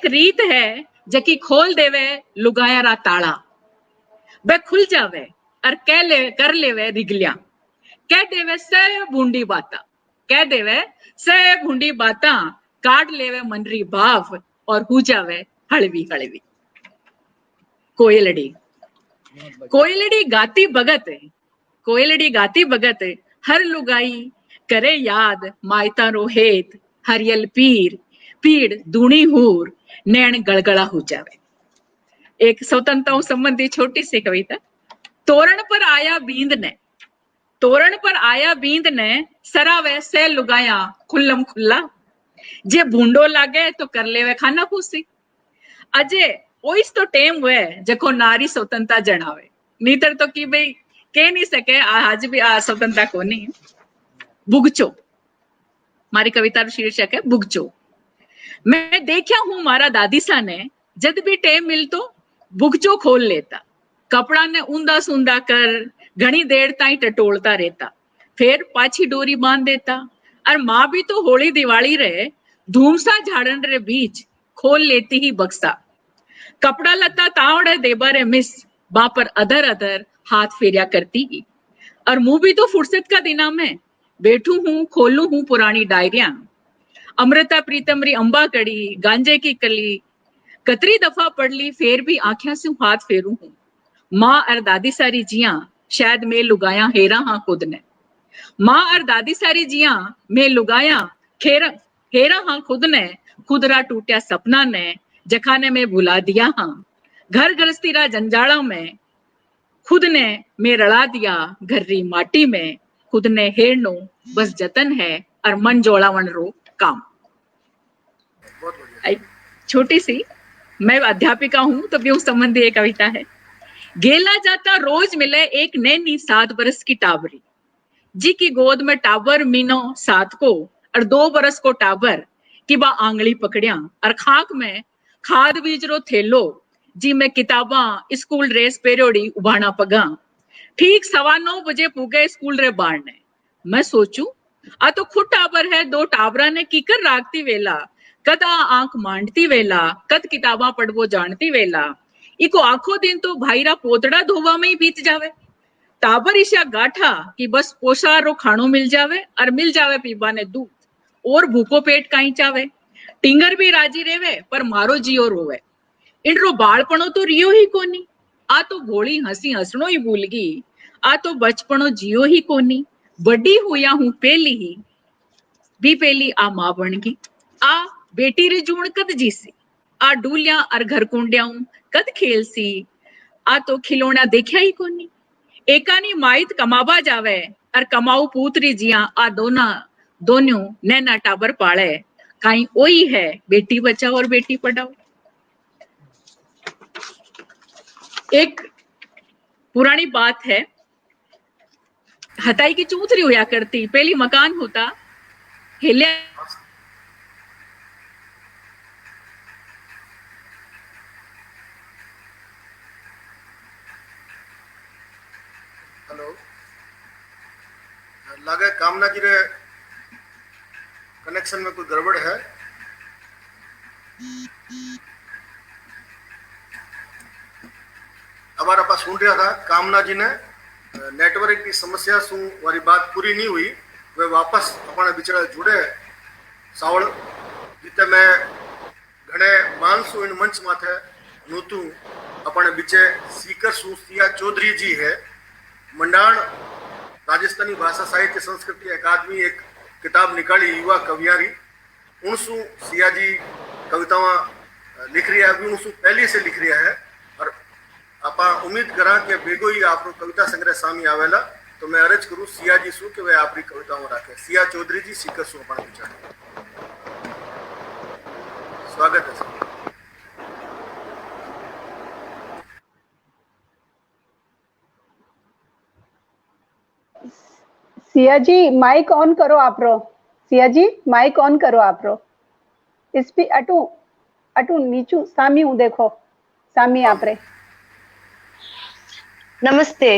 रीत है जकी खोल देवे लुगाया रा ताला, बे खुल जावे और कर लेवे रिगलिया, कह देवे से भूंडी बाता, काट लेवे मनरी भाव और हो जावे हळवी। कोयलड़ी गाती बगत हर लुगाई करे याद मायता रो हेत, हरियल पीड़ दूनी हूर नैन गड़गड़ा हो जावे। एक स्वतंत्रताओं संबंधी छोटी सी कविता। तोरण पर आया बींद ने सरावे से लुगाया खुल्लम खुल्ला, जे भूंडो लागे तो कर लेवे खाना फूसी। अजे ओइस तो टेम हुए जको नारी स्वतंत्रता जनावे, नीतर तो की भाई कह नहीं सके आज भी आ स्वतंत्रता को नहीं। बुगचो, मारी कविता का शीर्षक है बुगचो। मैं देखा हूं मारा दादी सा ने जब भी टेम मिलतो बुगचो खोल लेता, कपड़ा ने ऊंधा सूंधा कर घनी देर ताई टटोलता रहता, फिर पाछी डोरी बांध देता। और माँ भी तो होली दिवाली रे धूमसा झाड़न रे बीच खोल लेती ही बक्सा, कपड़ा लता तावड़े देबा रे मिस बा पर अधर हाथ फेरिया करती ही। और मुंह भी तो फुर्सत का दिना में बैठू हूं खोलू हूं पुरानी डायरिया, अमृता प्रीतम री अंबा कड़ी गांजे की कली कतरी दफा पढ़ ली, फिर भी आंखें से हाथ फेरू हूं। माँ और दादी सारी जिया शायद मैं लुगाया हेरा हाँ खुद ने, माँ और दादी सारी जिया मैं लुगाया हेरा हाँ खुद ने, खुदरा टूटा सपना ने जखाने में भुला दिया हाँ, घर गृहस्थी रा जंजाला में खुद ने मैं रड़ा दिया, घर री माटी में खुद ने हेरनो बस जतन है और मन जोड़ावन रो काम। छोटी सी, मैं अध्यापिका हूं तो भी उस संबंधी एक कविता है। गेला जाता रोज मिले एक नैनी 7 बरस की टाबरी, जी की गोद में टाबर मीनो 7 को और 2 बरस को टाबर की बा आंगली पकड़िया, और खाक में खाद बीज रो थेलो जी में किताबा स्कूल ड्रेस पेरोड़ी उबाना पगा। ठीक 9:15 बजे पुगे स्कूल रे बारने, मैं सोचू आ तो खुद टाबर है, दो टाबरा ने कीकर रागती वेला, कद आ आंख मांडती वेला, कद किताबा पढ़वो जानती वेला, इको आखो दिन तो भाईरा पोतड़ा धोवा में ही बीत जावे। टाबर ईशा गाठा कि बस पोसा रो खाणो मिल जावे और मिल जावे पीबा ने दूध, और भूखो पेट काई चावे। टिंगर भी राजी रेवे पर मारो जियो रोवे। इनरो बाळपणो तो रियो ही कोनी, आ तो भोली हंसी हसणो ही भूल गई, आ तो बचपणो जियो ही कोनी। बड़ी हुया हूं पेली ही भी पेली आ मां बन गई। आ बेटी रे जूण कद जीसी, आ डूलिया और घर कुंडियाऊं कद खेलसी, आ तो खिलौना देखा ही कोनी। एकानी माइत कमाबा जावे और कमाऊ पूतरी जिया, आ दोनों नैना टाबर पाले, काई ओई है बेटी बचाओ और बेटी पढ़ाओ। एक पुरानी बात है, हताई की चूथरी हुआ करती, पहली मकान होता हिले। हेलो, लगे कामना जी रे कनेक्शन में कोई गड़बड़ है। अबार आप सुन रहा था कामना जी ने नेटवर्क की समस्या शू वारी बात पूरी नहीं हुई, वे वापस अपने बिचड़ा जुड़े सावल जिते मैं घणे मानसू इन मंच माथे नूतू अपने बिचे सीकर सू सिया चौधरी जी है। मंडाण राजस्थानी भाषा साहित्य संस्कृति अकादमी एक किताब निकाली युवा कवियारी, उनसू सिया जी कवितावां लिख रही है, अभी उनसू पहले से लिख रहा है। और आप उम्मीद करा कि बेगो ही आप कविता संग्रह सामी आवेला, तो मैं अर्ज करूँ सिया जी शू कि वे आपरी कविताओं राखे। सिया चौधरी जी सीकर शू अपना विचार, स्वागत है sir. Siya ji mic on करो आप रो, सिया जी माइक ऑन करो आप रो। इस पे अटू अटू नीचू सामी हूँ, देखो सामी आप रे। नमस्ते,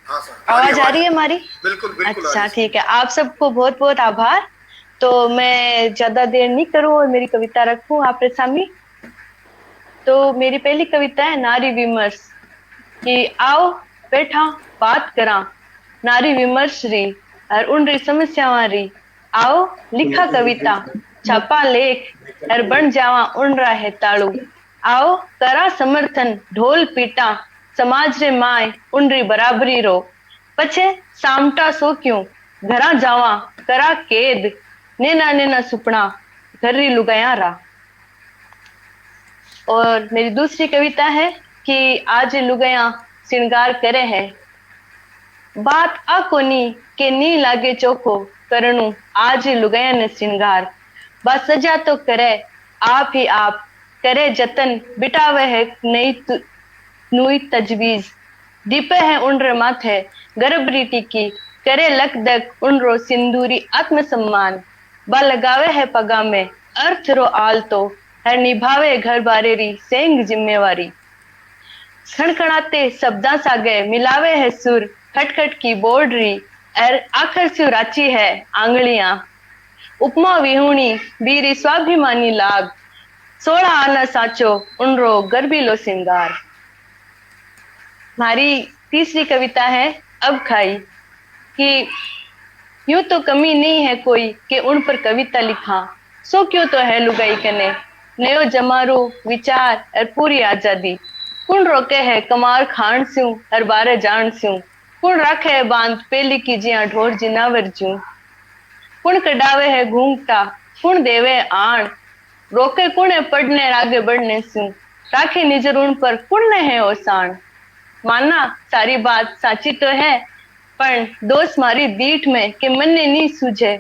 हाँ सर, आवाज आ रही है हमारी? बिल्कुल बिल्कुल। अच्छा ठीक है, आप सबको बहुत बहुत आभार। तो मैं ज्यादा देर नहीं करूं और मेरी कविता रखूं आपके सामने। तो मेरी पहली कविता है नारी विमर्श कि आओ बैठा बात करा, नारी विमर्श री और उन री समस्यावां री। आओ लिखा कविता छापा लेख और बन जावा उन राहे ताड़ू। आओ करा समर्थन ढोल पीटा समाज रे माय उन री बराबरी रो। पछे सामटा सो क्यों घरा जावा करा केद, नेना नेना सुपना घर री लुगाया रा। और मेरी दूसरी कविता है कि आज लुगाया श्रृंगार करे है, बात आ कोनी के नी लागे चोखो करनू आज लुगाया ने श्रृंगार। बस सजा तो करे आप ही आप करे जतन, बिटावे है नई नुई तजवीज। दीपे है उनरे माथे गर्भरी टिकी, करे लक दक उनरो सिंदूरी आत्मसम्मान। बा लगावे है पगा में अर्थ रो आल तो हर निभावे घर बारे री सेंग जिम्मेवारी। खड़खड़ाते शब्दा सागे मिलावे है सुर, खटखट की बोर्ड री और आखिर से राची है आंगलियां। उपमा विहुणी बीरी स्वाभिमानी लाग, 16 आना साचो उनरो गर्भीलो सिंगार। हमारी तीसरी कविता है अब खाई कि यूं तो कमी नहीं है कोई कि उन पर कविता लिखा, सो क्यों तो है लुगाई कने नयो जमारो विचार और पूरी आजादी। कुण रोके है कमार खान स्यूं और बारे जान स्यूं, कुण राखे है बांध पेली की जिया ढोर जिनावर जूं। कुण कडावे है घूंघटा कुण देवे आण, रोके कुणे पढ़ने आगे बढ़ने स्यूं, राखे निजर उन पर कुण ने है ओसाण। माना सारी बात साची तो है, पर दोस्त मारी दीठ में के मन ने नहीं सूझे।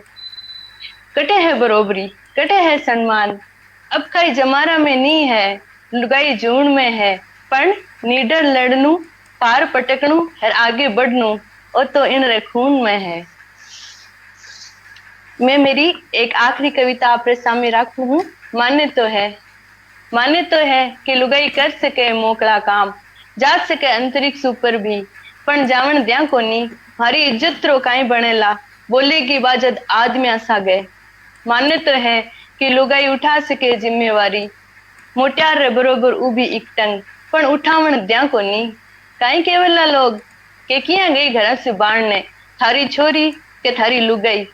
कटे है बरोबरी कटे है सम्मान, अब कई जमारा में नहीं है लुगाई जून में है। पर नीडर लड़नू पार पटकनू और आगे बढ़नू और तो इन रे खून में है। मैं मेरी एक आखिरी कविता आपके सामने रखू हूँ। माने तो है कि लुगाई कर सके मोकला काम, जा सके अंतरिक्ष ऊपर भी, पण जावण द्या कोनी हमारी इज्जत रो काई बनेला बोले की बाजत आदमी सा गए। मान्य तो है कि लुगाई उठा सके जिम्मेवारी, मोट्यार रे बरोबर उभी एक टंग, पण उठावण द्या कोनी। काई केवला लोग के किया गई घर से बाणने, थारी छोरी के थारी लुगाई।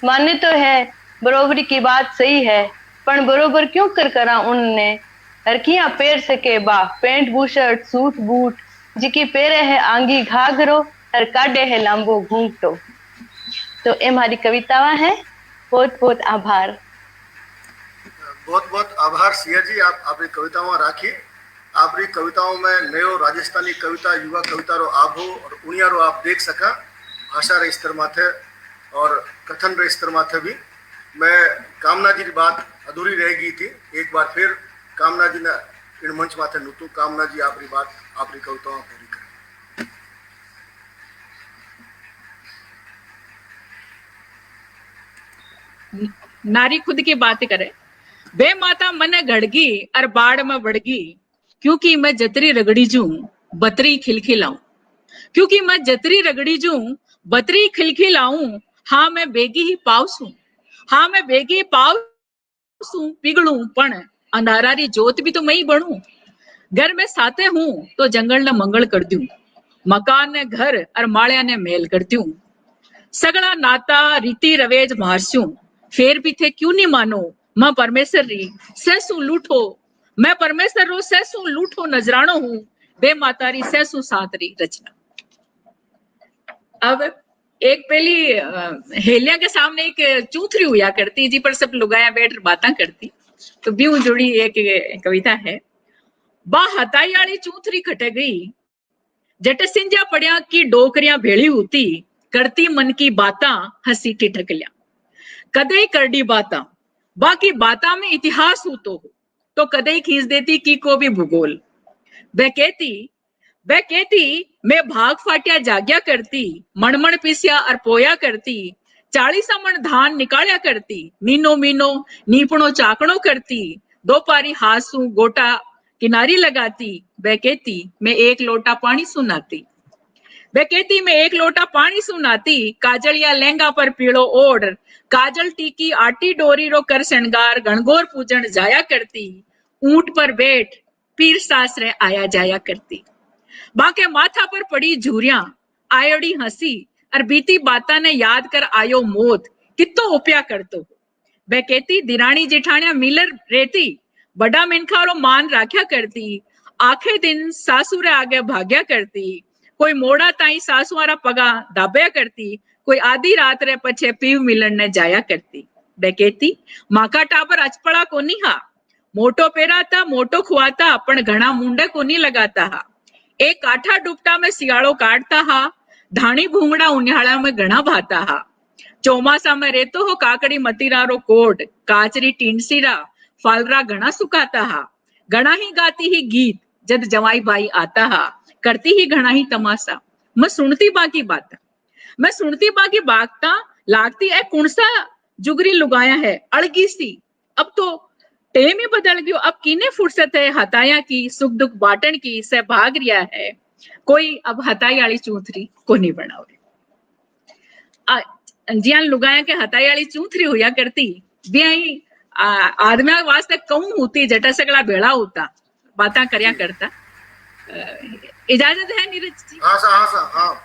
मान्य तो है बरोबरी की बात सही है, पण बरोबर क्यों कर करा उनने। हर किया पैर सके बा पेंट बुशर्ट सूट बूट, जिकी पेरे है आंगी घाघरो, हर काटे है लांबो घूंघटो। तो ये हमारी कवितावा है। बहुत बहुत आभार। बहुत बहुत आभार सिया जी, आप आपरी कविताओं राखी। आपरी कविताओं में नयो राजस्थानी कविता युवा कविता रो आभो और उनिया रो आप देख सका। भाषा रे स्तर माथे और कथन रे स्तर माथे भी। मैं कामना जी की बात अधूरी रह गई थी, एक बार फिर कामना जी ने इन मंच माथे नुतु। कामना जी आपरी बात आपरी कविताओं पूरी करें। नारी खुद की बात करे। बे माता मने घड़गी और बाढ़ में बढ़गी, क्योंकि मैं जतरी रगड़ी जू बतरी खिलखिलाऊं। क्योंकि मैं जतरी रगड़ी जू बतरी खिलखिलाऊं। हाँ मैं बेगी ही पावसूं, हाँ मैं बेगी पावसूं पिघलूं, पण अंधारारी जोत भी तो मैं ही बनूं। घर में साथे हूं तो जंगल ने मंगल कर दूं, मकान ने घर और माड़िया ने मेल कर दूं। सगड़ा नाता रीति रवेज मारस्यूं, फेर भी थे क्यों नहीं मानो। मां परमेश्वर री सहसू लूठो, मैं परमेश्वर रो सहसू लूठो नजरानो हूं। बे मातारी सहसू सातरी रचना। अब एक पहली हेलिया के सामने एक चूथरी हुआ करती जी, पर सब लुगाया बैठ बातें करती। तो ब्यूं जुड़ी एक कविता है। बा हताई वाली चूथरी खटे गई, जट सिंजा पड़िया की डोकरियां भेड़ी होती, करती मन की बाता हंसी ठिठकलिया। कदे करडी बाता, बाकी बाता में इतिहास हो तो कदे खींच देती की को भी भूगोल। वह कहती मैं भाग फाटिया जाग्या करती, मणमण पिसिया और पोया करती, 40 मण धान निकालिया करती, मीनो मीनो नीपणो चाकणो करती, दो पारी हासू गोटा किनारी लगाती। वह कहती मैं एक लोटा पानी सुनाती, वह कहती मैं एक लोटा पानी सुनाती, काजलिया लहंगा पर पीड़ो ओढ़, काजल टीकी आटी डोरी रो कर श्रृंगार, गणगौर पूजन जाया करती, ऊंट पर बैठ पीर सासरे आया जाया करती। बाके माथा पर पड़ी झूरियां आयोड़ी हंसी, और बीती बाता ने याद कर आयो मौत, कितो उपया करतो। वह कहती दिराणी जेठानिया मिलर रहती, बड़ा मिनखारो मान राख्या करती, आखे दिन सासुरे आगे भाग्या करती, कोई मोड़ा ताई सासुआरा पगा दाब्या करती, कोई आधी रात रे पछे पीव मिलन ने जाया करती। वह कहती माका टाबर अचपड़ा कोनी हा, मोटो पेराता मोटो खुआता, पण घणा मुंडे कोनी लगाता हा। एक काठा डूबटा में सियाड़ो काटता हा, धाणी भूंगड़ा उन्हाड़ा में घणा भाता हा। चौमासा में रेतो हो काकड़ी मतीरा रो कोट, काचरी टींडसीरा फालरा घणा सुकाता हा। घणा ही गाती ही गीत जद जवाई भाई आता हा, करती ही घणा ही तमाशा। मैं सुनती बाकी बाता लागती है कुणसा जुगरी लुगाया है अड़गी सी। अब तो टेम ही बदल गयो, अब किने फुर्सत है हताया की, सुख दुख बाटन की से भाग रिया है, कोई अब हताई वाली चूथरी को नहीं बनावे। जियां लुगाया के हताई वाली चूथरी हुआ करती, बियाई आदमिया वास्ते कहूं होती, जटा सगड़ा भेड़ा होता, बातें करया करता। इजाजत है नीरज जी? हाँ।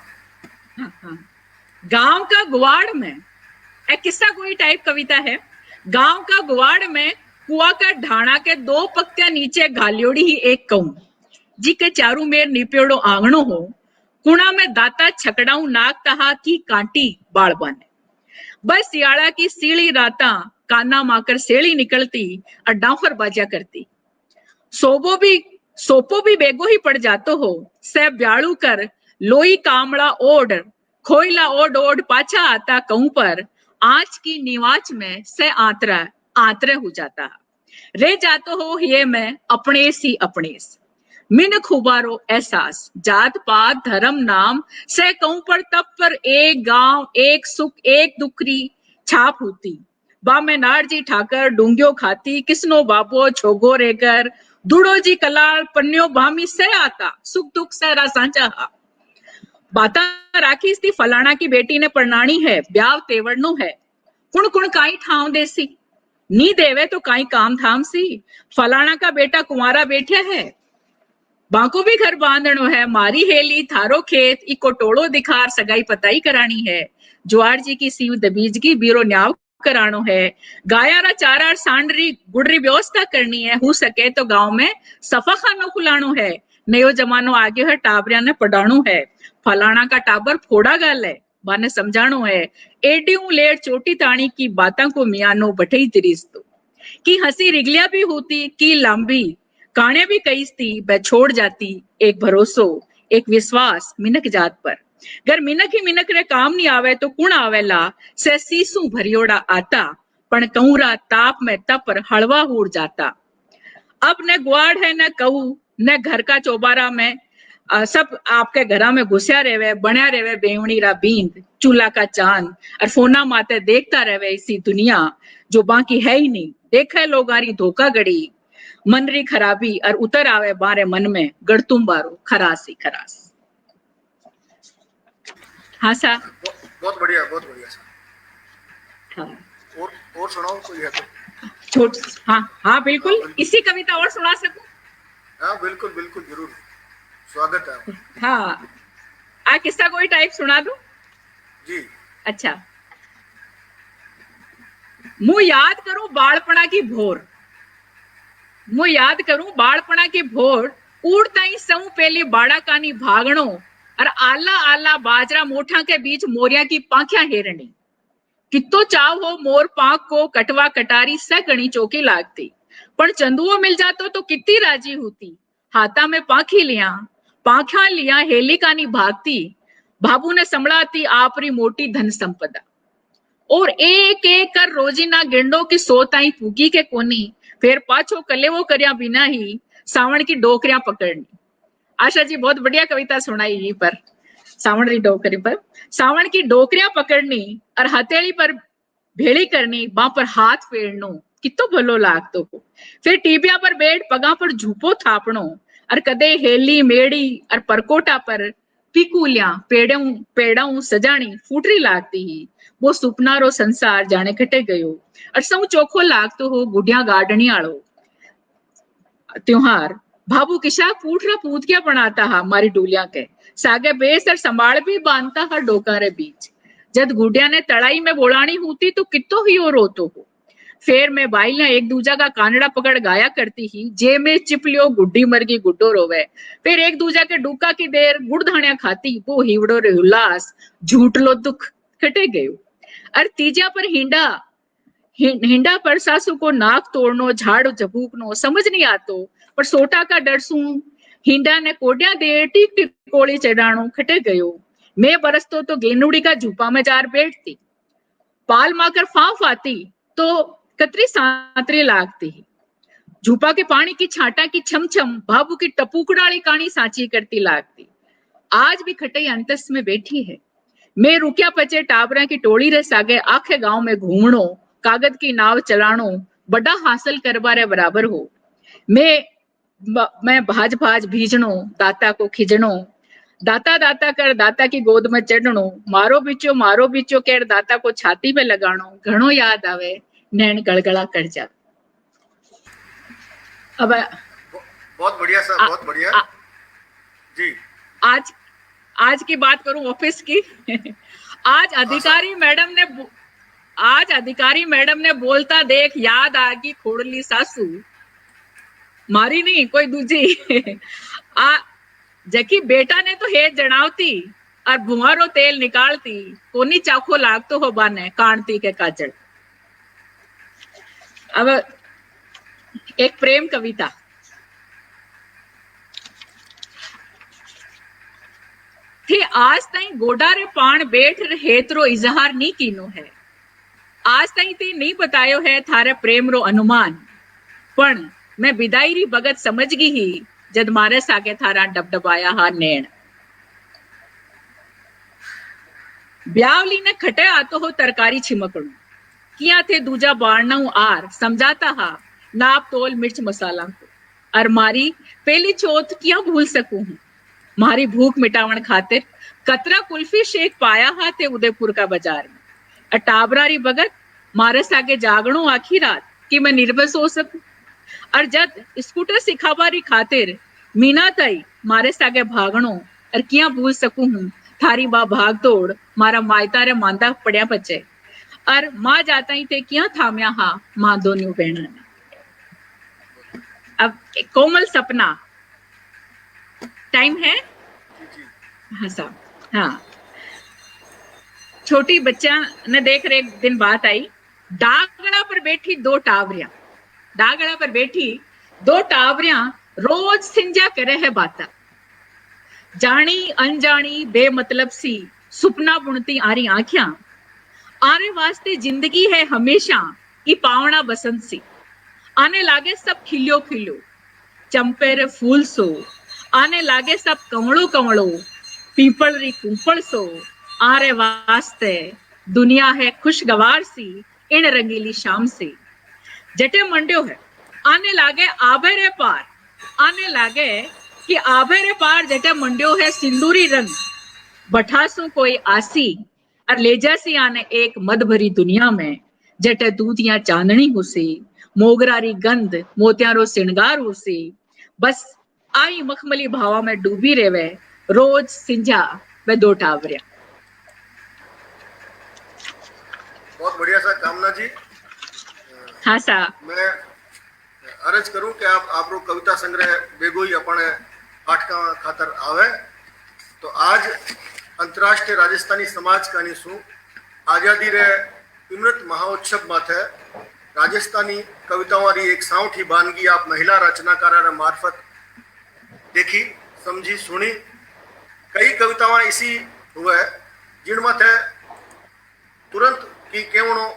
गांव का गुवाड़ में एक किस्सा कोई टाइप कविता है। गांव का गुवाड़ में कुआ का ढाणा के 2 पक्तियां नीचे घालियोड़ी ही एक कहूं, जी के चारू मेर निपेड़ो आंगणो हो, कुणा में दाता छकड़ाऊ नाक तहा की कांटी बाल बने। बस सियाड़ा की सीली राता काना माकर सेली निकलती और डांफर बाजा करती। सोपो भी बेगो ही पड़ जातो हो, से ब्याड़ू कर लोई कामड़ा ओढ़, खोइला ओढ़ ओढ़ पाछा आता कहूं पर, आंच की निवाच में से आंतरे हो जाता है। रे जातो हो ये मैं अपने सी अपनेस, मिन खुबारो एहसास, जात पात धर्म नाम से कहूं पर, तब पर एक गांव एक सुख एक दुखरी छाप होती। बा में नारजी ठाकर डूंगियो खाती, किसनो बाबो छोगो रेकर, दुड़ो जी कलाल पन्यो भामी से आता, सुख दुख सहरा सांचा हा। बाता राखी थी फलाना की बेटी ने परनाणी है, ब्याव तेवड़नो है, कुण कुण काई ठाव देसी, नी देवे तो काई काम थाम सी, फलाना का बेटा कुंवारा बैठा है, बाको भी घर बांधनो है, मारी हेली थारो खेत, इको टोड़ो दिखार सगाई पताई करानी है, ज्वार जी की सीव दबीज की बीरो न्याव करानो है, गायारा चारा सांडरी गुड़री व्यवस्था करनी है, हो सके तो गांव में सफा खानो खुलानो है, नयो जमानो आगे है, टाबरिया ने पढ़ाणो है, फलाना का टाबर फोड़ा गाल है, बाने समझाणो है, एडियो लेट चोटी ताणी की बातां को मियानो बठई तिरिस्तो की हंसी रिगलिया भी होती की लंबी काने भी कई थी वह छोड़ जाती, एक भरोसो एक विश्वास मिनक जात पर, गर मिनक ही मिनक रे काम नहीं आवे तो कुण आवेला, से सीसू भरियोड़ा आता, पण कहूरा ताप में तपर हलवा उड़ जाता, अब न ग्वाड़ है न कहू न घर का चौबारा में, सब आपके घरा में घुसिया रेवे, बण्या रेवे बेवणी रा बींद, चूल्हा का चांद और फोना माते देखता रेवे इसी दुनिया जो बाकी है ही नहीं, देखे लोगारी धोखा गड़ी, मनरी खराबी और उतर आवे बारे मन में गड़तुम बारो खरासी खरास। हाँ सा बहुत बढ़िया सर। हाँ और सुनाओ कोई है तो। छोट हाँ हाँ बिल्कुल, इसी कविता और सुना सकूं? हाँ बिल्कुल बिल्कुल जरूर, स्वागत है। हाँ आ किस्सा कोई टाइप सुना दूं? जी अच्छा, मुझ याद करूं बालपणा की भोर, मुझ याद करूं बालपणा की भोर, उड़ता ही सऊ पहली बाड़ा कानी भागणो और आला आला बाजरा मोठा के बीच मोरिया की पांख्या हेरणी, कितो चाव हो मोर पांख को कटवा कटारी से गणी चौकी लागती, पण चंदुओ मिल जातो तो कितनी राजी होती, हाथा में पांख्या लिया हेली कानी भागती, बाबू ने संभळाती आपरी मोटी धन संपदा, और एक एक कर रोजीना गिंडो की सोताई पूगी के कोनी, फिर पाछो कलेवो करया बिना ही सावण की डोकरियां पकड़नी। आशा जी बहुत बढ़िया कविता सुनाई ये पर, सावण की डोकरी पर, सावण की डोकरियां पकड़नी और हथेली पर भेड़ी करनी, बां पर हाथ फेरनो, कितो भलो लागतो हो, फिर टीबिया पर बैठ पगा पर झूपो थापणो, और कदे हेली मेड़ी और परकोटा पर पीकूलिया पेड़ाऊ सजाणी फूटरी लागती ही, वो सुपनारो संसार जाने खटे गयो, और सऊ चोखो लागतो हो गुडिया गाडणी आलो त्योहार, भाबू किशा पूठरा पूतकिया बनाता हा मारी डूलिया के, सागे बेस और संभाल भी बांधता हा डोका रे बीच, जद गुडिया ने तड़ाई में बोलानी होती तो कितो ही और रोतो हो, फेर में बाई ने एक दूजा का कानड़ा पकड़ गाया करती ही, जे में चिपलियो गुड्डी मरगी गुड्डो रोवे, फिर एक दूजा के डूका की देर गुड़ धाणिया खाती, वो हिवड़ो रे उल्लास झूठ लो दुख खटे गयो, और तीजा पर हिंडा पर सासू को नाक तोड़नो झाड़ झबूकनो समझ नहीं आतो, पर सोटा का डर सू हिंडा ने कोडिया दे टीक टीक कोड़ी चढ़ाणो खटे गयो, मैं बरसतो तो गेनुड़ी का झूपा में जार बैठती, पाल माकर फांफ आती तो कतरी सांतरी लागती, झूपा के पानी की छाटा की छमछम भाबू की टपूकड़ाली कानी सांची करती लागती, आज भी खटई अंतस में बैठी है, मैं रुकिया पचे टाबरा की टोली रे सागे आखे गांव में घूमणो, कागज की नाव चलाणो बड़ा हासिल करवारे बराबर हो, मैं भाज भाज भीजणो दाता को खिजणो, दाता दाता कर दाता की गोद में चढ़णो, मारो बिचो कर दाता को छाती पे लगाणो, घणो याद आवे नैन गड़गड़ा कर जा। अब बहुत बढ़िया सर, बहुत बढ़िया जी। आज की बात करूं ऑफिस की आज अधिकारी मैडम ने बोलता देख याद आ गई खोड़ली सासू, मारी नहीं कोई दूजी जकी बेटा ने तो हेज जणावती और भुआरो तेल निकालती, कोनी चाखो लागतो हो बाने कांटती के काजल। अब एक प्रेम कविता, थे आज ताई गोडारे पाण बैठ हेतरो इजहार नी कीनो है, आज ताई ते नहीं बतायो है थारे प्रेम रो अनुमान, पण मैं विदाई री बगत समझ गई ही जद मारे सागे थारा डबडबाया हा नैण। ब्यावली ने खटे आतो हो तरकारी छिमकणु, किया थे दूजा बारनाऊ आर समझाता हा नाप तोल मिर्च मसाला को, और मारी पहली चौथ किया भूल सकूं हूं, मारी भूख मिटावण खातिर कतरा कुल्फी शेक पाया हा ते उदयपुर का बाजार में। अटाबरारी भगत मारे सागे जागणो आखी रात कि मैं निर्बस हो सकूं। और जब स्कूटर सिखाबारी खातिर मीना ताई मारे सागे भागणो और किया भूल सकूं हूं थारी बा भाग तोड़ मारा मायता रे मांदा पड़िया बचे। और मां जाता ही थे किया थाम्या हा मां दोनों बहना ने। अब कोमल सपना टाइम है। हाँ साहब, हाँ। छोटी बच्चा ने देख रहे एक दिन बात आई, डागड़ा पर बैठी दो टावरियां, डागड़ा पर बैठी दो टावरियां रोज सिंजा करे है बाता। जानी अनजानी बेमतलब सी सुपना बुनती आरी आंखियां, आने वास्ते जिंदगी है हमेशा ई पावना बसंत सी। आने लागे सब खिल्यो खिल्यो चंपे रे फूल सो, आने लागे सब कमड़ो कमड़ो पीपल री कुंपल सो। आरे वास्ते दुनिया है खुशगवार सी इन रंगीली शाम से। जटे मंड्यो है आने लागे आभे रे पार, आने लागे कि आभे रे पार जटे मंड्यो है सिंदूरी रंग। बठासू कोई आसी और ले जासी आने एक मद भरी दुनिया में, जटे दूधिया चांदनी हुसी मोगरारी गंध मोतियारो सिंगार हुसी। बस आई मखमली भावा में डूबी रेवे रोज सिंजा व दो टावरिया। बहुत बढ़िया सा कामना जी। हाँ सा मैं अर्ज करूं कि आप लोग कविता संग्रह बेगो ही अपने पाठका खातर आवे। तो आज अंतर्राष्ट्रीय राजस्थानी समाज कानी सु आजादी रे अमृत महोत्सव माथे राजस्थानी कविताओं री एक साउठी बानगी आप महिला रचनाकारा मार्फत देखी समझी सुनी। कई कविताएं इसी हुए जिन माथे तुरंत की केवणो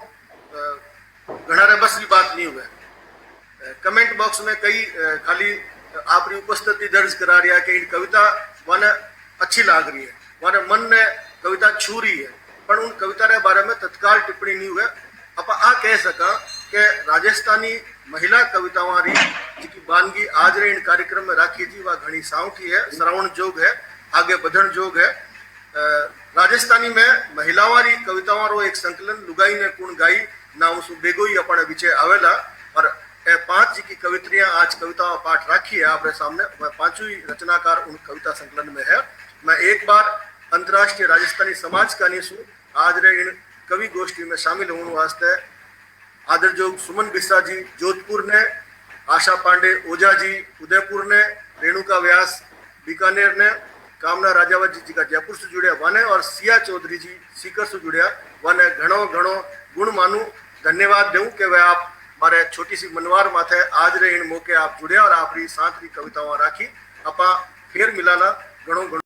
घना रे बस की बात नहीं हुए। कमेंट बॉक्स में कई खाली आपकी उपस्थिति दर्ज करा रही है कि इन कविता वन अच्छी लाग रही है, वन मन ने कविता छू रही है, पर उन कविता रे बारे में तत्काल टिप्पणी नहीं हुए। आप आ कह सका कि राजस्थानी महिला कविताओं री जी बानगी आज रे इन कार्यक्रम में राखी जी वह घनी साउठी है, श्रवण जोग है, आगे बढ़न जोग है। राजस्थानी में महिलाओं री कविताओं रो एक संकलन लुगाई ने कुण गाई नाम सु बेगो ही अपने विचे आवेला। और ए 5 जी की कवित्रियां आज कविता पाठ राखी है आपरे सामने। वह 5 ही रचनाकार उन कविता संकलन में है। मैं एक बार अंतर्राष्ट्रीय राजस्थानी समाज का निसु आज रे इन कवि गोष्ठी में शामिल होने वास्ते आदर जोग सुमन बिस्सा जी जोधपुर ने, आशा पांडे ओझा जी उदयपुर ने, रेणुका व्यास बीकानेर ने, कामना राजावत जी का जयपुर से जुड़िया वाने और सिया चौधरी जी सीकर से जुड़िया वाने घणो घणो गुण मानू धन्यवाद दूं कि वह आप मारे छोटी सी मनवार माथे आज रे इन मौके आप जुड़े और आपरी साथ की कविताओं राखी। आपा फिर मिलाना घणो घणो।